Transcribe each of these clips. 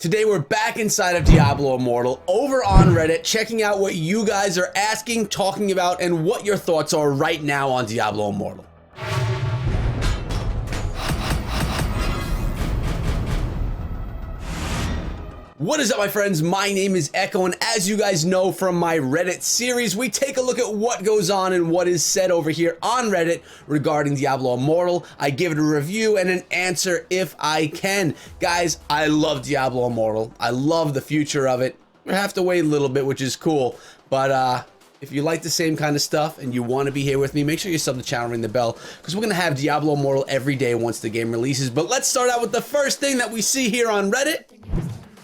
Today we're back inside of Diablo Immortal over on Reddit, checking out what you guys are asking, talking about, and what your thoughts are right now on Diablo Immortal. What is up, my friends? My name is Echo, and as you guys know from my Reddit series, we take a look at what goes on and what is said over here on Reddit regarding Diablo Immortal. I give it a review and an answer if I can. Guys, I love Diablo Immortal. I love the future of it. We have to wait a little bit, which is cool, but if you like the same kind of stuff and you want to be here with me, make sure you sub the channel, ring the bell, because we're going to have Diablo Immortal every day once the game releases. But let's start out with the first thing that we see here on Reddit.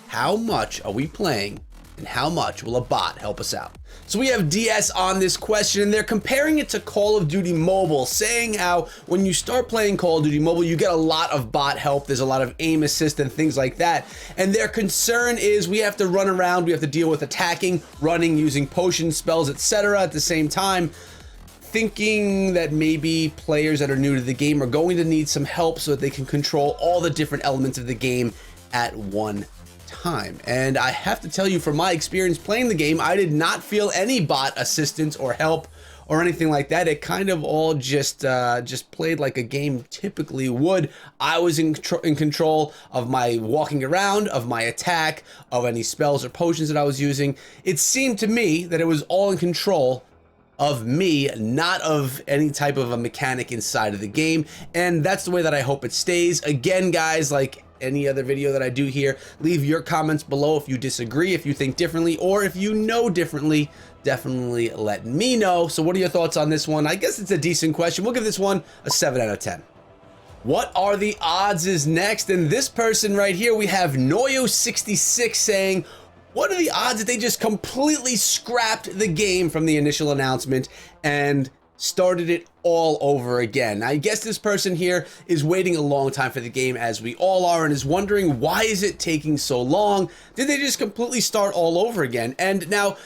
How much are we playing, and how much will a bot help us out? So we have DS on this question, and they're comparing it to Call of Duty Mobile, saying how when you start playing Call of Duty Mobile, you get a lot of bot help. There's a lot of aim assist and things like that. And their concern is we have to run around, we have to deal with attacking, running, using potions, spells, etc. at the same time, thinking that maybe players that are new to the game are going to need some help so that they can control all the different elements of the game at one time. And I have to tell you, from my experience playing the game, I did not feel any bot assistance or help or anything like that. It kind of all just played like a game typically would. I was in control of my walking around, of my attack, of any spells or potions that I was using. It seemed to me that it was all in control of me, not of any type of a mechanic inside of the game, and that's the way that I hope it stays. Again, guys, like any other video that I do here, leave your comments below if you disagree, if you think differently, or if you know differently, definitely let me know. So what are your thoughts on this one? I guess it's a decent question. We'll give this one a 7 out of 10. What are the odds is next, and this person right here, we have Noyo66 saying, what are the odds that they just completely scrapped the game from the initial announcement and started it all over again? I guess this person here is waiting a long time for the game, as we all are, and is wondering, why is it taking so long? Did they just completely start all over again? And now,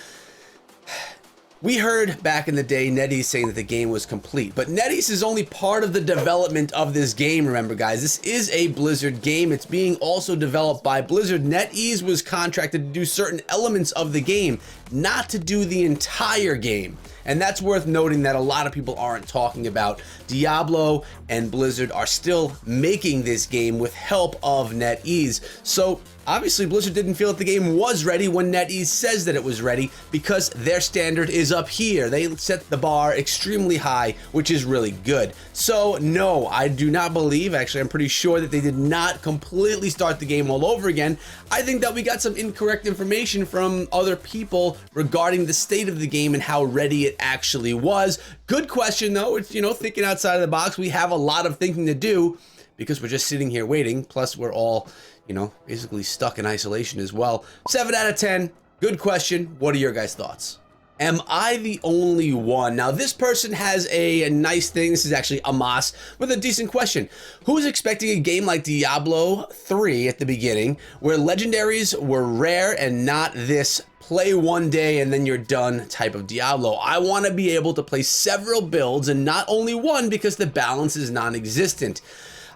we heard back in the day NetEase saying that the game was complete, but NetEase is only part of the development of this game. Remember, guys, this is a Blizzard game. It's being also developed by Blizzard. NetEase was contracted to do certain elements of the game, not to do the entire game. And that's worth noting that a lot of people aren't talking about. Diablo and Blizzard are still making this game with help of NetEase. So obviously Blizzard didn't feel that the game was ready when NetEase says that it was ready, because their standard is up here. They set the bar extremely high, which is really good. So no, I do not believe, actually I'm pretty sure that they did not completely start the game all over again. I think that we got some incorrect information from other people regarding the state of the game and how ready it actually was. Good question though. It's, you know, thinking outside of the box. We have a lot of thinking to do because we're just sitting here waiting. Plus we're all, you know, basically stuck in isolation as well. 7 out of 10. Good question. What are your guys' thoughts? Am I the only one? Now, this person has a nice thing. This is actually Amos with a decent question. Who's expecting a game like Diablo 3 at the beginning, where legendaries were rare and not this play one day and then you're done type of Diablo? I want to be able to play several builds and not only one, because the balance is non-existent.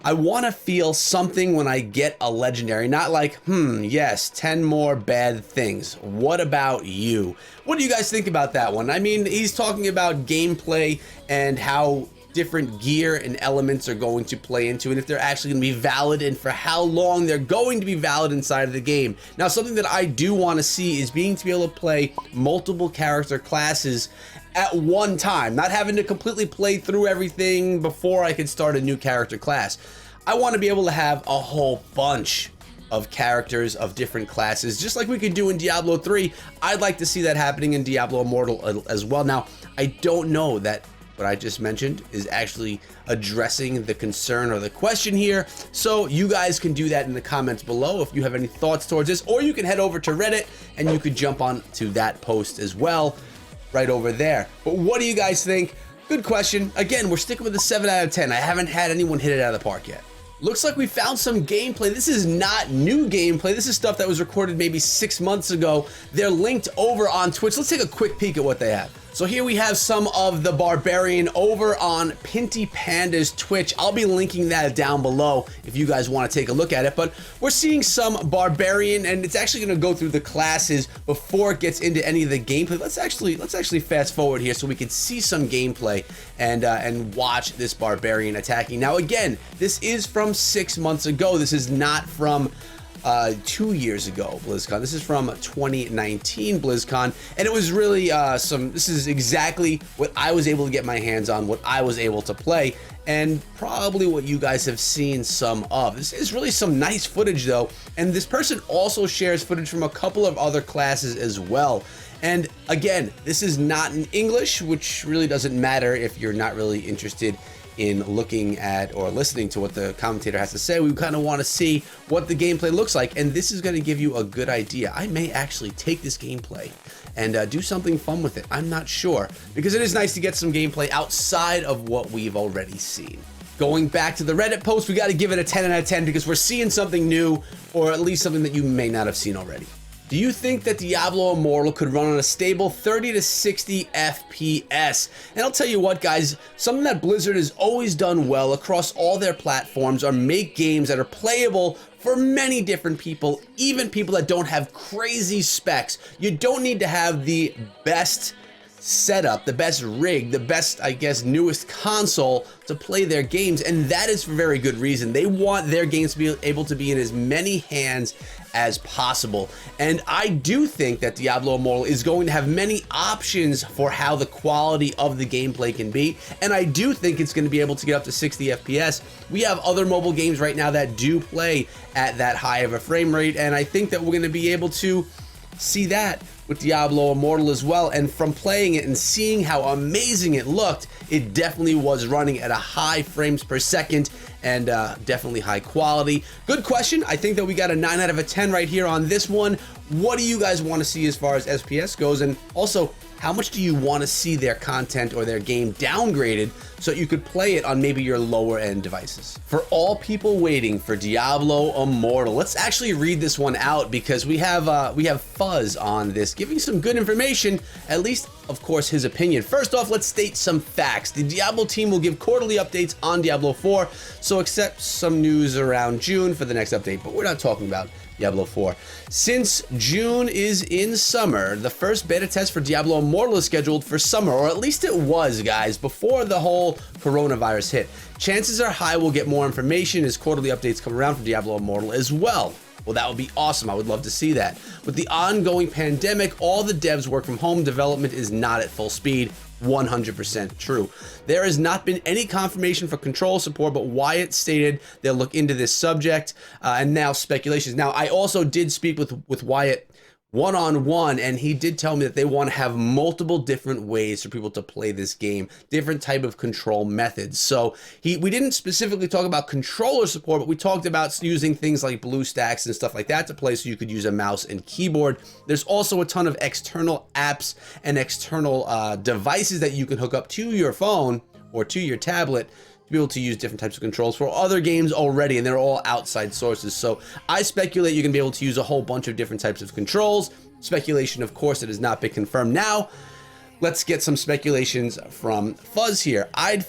I want to feel something when I get a legendary, not like, yes, 10 more bad things. What about you? What do you guys think about that one? I mean, he's talking about gameplay and how different gear and elements are going to play into, and if they're actually going to be valid, and for how long they're going to be valid inside of the game. Now, something that I do want to see is being to be able to play multiple character classes at one time, not having to completely play through everything before I could start a new character class. I want to be able to have a whole bunch of characters of different classes, just like we could do in Diablo 3. I'd like to see that happening in Diablo Immortal as well. Now, I don't know that what I just mentioned is actually addressing the concern or the question here, so you guys can do that in the comments below if you have any thoughts towards this, or you can head over to Reddit and you could jump on to that post as well, right over there. But what do you guys think? Good question. Again, we're sticking with the 7 out of 10. I haven't had anyone hit it out of the park yet. Looks like we found some gameplay. This is not new gameplay. This is stuff that was recorded maybe 6 months ago. They're linked over on Twitch. Let's take a quick peek at what they have. So here we have some of the Barbarian over on Pinty Panda's Twitch. I'll be linking that down below if you guys want to take a look at it. But we're seeing some Barbarian, and it's actually going to go through the classes before it gets into any of the gameplay. Let's actually fast forward here so we can see some gameplay and watch this Barbarian attacking. Now again, this is from 6 months ago. This is not from 2 years ago BlizzCon. This is from 2019 BlizzCon, and it was really this is exactly what I was able to get my hands on, what I was able to play, and probably what you guys have seen some of. This is really some nice footage though, and this person also shares footage from a couple of other classes as well. And again, this is not in English, which really doesn't matter if you're not really interested in looking at or listening to what the commentator has to say. We kind of want to see what the gameplay looks like, and this is going to give you a good idea. I may actually take this gameplay and do something fun with it. I'm not sure, because it is nice to get some gameplay outside of what we've already seen. Going back to the Reddit post, we got to give it a 10 out of 10 because we're seeing something new, or at least something that you may not have seen already. Do you think that Diablo Immortal could run on a stable 30 to 60 FPS? And I'll tell you what, guys, something that Blizzard has always done well across all their platforms are make games that are playable for many different people, even people that don't have crazy specs. You don't need to have the best setup, the best rig, the best, I guess, newest console to play their games, and that is for very good reason. They want their games to be able to be in as many hands as possible, and I do think that Diablo Immortal is going to have many options for how the quality of the gameplay can be, and I do think it's going to be able to get up to 60 FPS. We have other mobile games right now that do play at that high of a frame rate, and I think that we're going to be able to see that with Diablo Immortal as well. And from playing it and seeing how amazing it looked, it definitely was running at a high frames per second and definitely high quality. Good question. I think that we got a 9 out of a 10 right here on this one. What do you guys want to see as far as SPS goes? And also, how much do you want to see their content or their game downgraded so you could play it on maybe your lower end devices? For all people waiting for Diablo Immortal, let's actually read this one out because we have Fuzz on this, giving some good information, at least of course his opinion. First off, let's state some facts. The Diablo team will give quarterly updates on Diablo 4, so expect some news around June for the next update, but we're not talking about Diablo 4. Since June is in summer, the first beta test for Diablo Immortal is scheduled for summer, or at least it was, guys, before the whole coronavirus hit. Chances are high we'll get more information as quarterly updates come around for Diablo Immortal as well. Well, that would be awesome. I would love to see that. With the ongoing pandemic, all the devs work from home. Development is not at full speed. 100% true. There has not been any confirmation for control support, but Wyatt stated they'll look into this subject, and now speculations. Now, I also did speak with Wyatt one-on-one, and he did tell me that they want to have multiple different ways for people to play this game, different type of control methods. So we didn't specifically talk about controller support, but we talked about using things like BlueStacks and stuff like that to play, so you could use a mouse and keyboard. There's also a ton of external apps and external devices that you can hook up to your phone or to your tablet to be able to use different types of controls for other games already, and they're all outside sources. So I speculate you're gonna be able to use a whole bunch of different types of controls. Speculation, of course, that has not been confirmed. Now, let's get some speculations from Fuzz here. I'd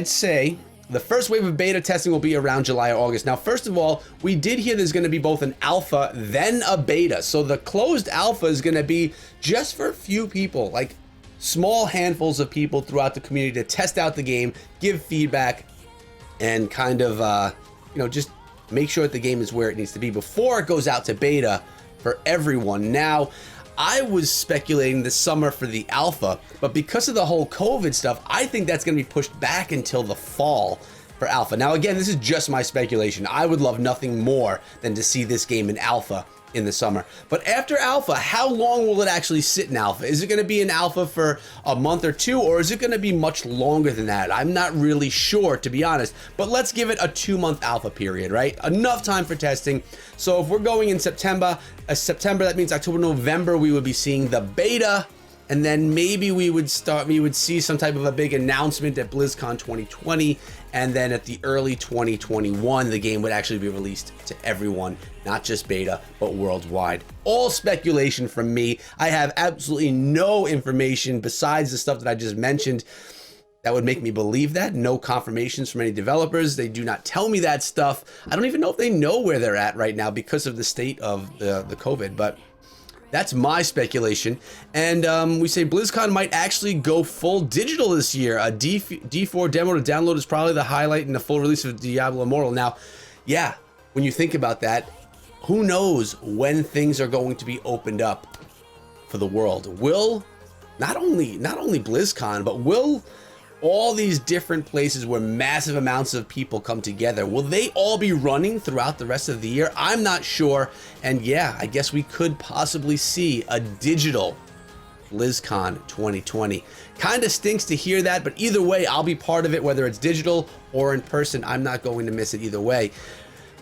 say the first wave of beta testing will be around July or August. Now, first of all, we did hear there's gonna be both an alpha, then a beta. So the closed alpha is gonna be just for a few people, like small handfuls of people throughout the community to test out the game, give feedback, and kind of, just make sure that the game is where it needs to be before it goes out to beta for everyone. Now, I was speculating this summer for the alpha, but because of the whole COVID stuff, I think that's going to be pushed back until the fall for alpha. Now, again, this is just my speculation. I would love nothing more than to see this game in alpha in the summer. But after alpha, how long will it actually sit in alpha? Is it going to be in alpha for a month or two, or is it going to be much longer than that? I'm not really sure, to be honest, but let's give it a 2-month alpha period, right? Enough time for testing. So if we're going in September, that means October, November, we would be seeing the beta, and then maybe we would see some type of a big announcement at BlizzCon 2020, and then at the early 2021, the game would actually be released to everyone. not just beta, but worldwide. All speculation from me. I have absolutely no information besides the stuff that I just mentioned that would make me believe that. No confirmations from any developers. They do not tell me that stuff. I don't even know if they know where they're at right now because of the state of the COVID, but that's my speculation. And we say BlizzCon might actually go full digital this year. A D4 demo to download is probably the highlight in the full release of Diablo Immortal. Now, yeah, when you think about that, who knows when things are going to be opened up for the world? Will not only BlizzCon, but will all these different places where massive amounts of people come together, will they all be running throughout the rest of the year? I'm not sure. And yeah, I guess we could possibly see a digital BlizzCon 2020. Kind of stinks to hear that, but either way, I'll be part of it, whether it's digital or in person. I'm not going to miss it either way.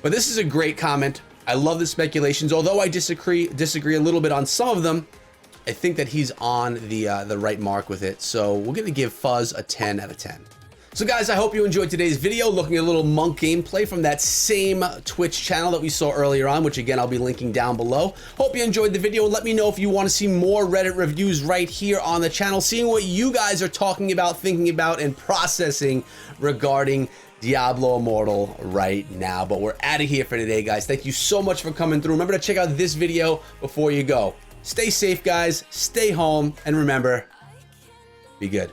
But this is a great comment. I love the speculations, although I disagree a little bit on some of them. I think that he's on the right mark with it. So we're going to give Fuzz a 10 out of 10. So guys, I hope you enjoyed today's video, looking at a little Monk gameplay from that same Twitch channel that we saw earlier on, which again, I'll be linking down below. Hope you enjoyed the video. Let me know if you want to see more Reddit reviews right here on the channel, seeing what you guys are talking about, thinking about, and processing regarding Diablo Immortal right now. But we're out of here for today, guys. Thank you so much for coming through. Remember to check out this video before you go. Stay safe, guys. Stay home. And remember, be good.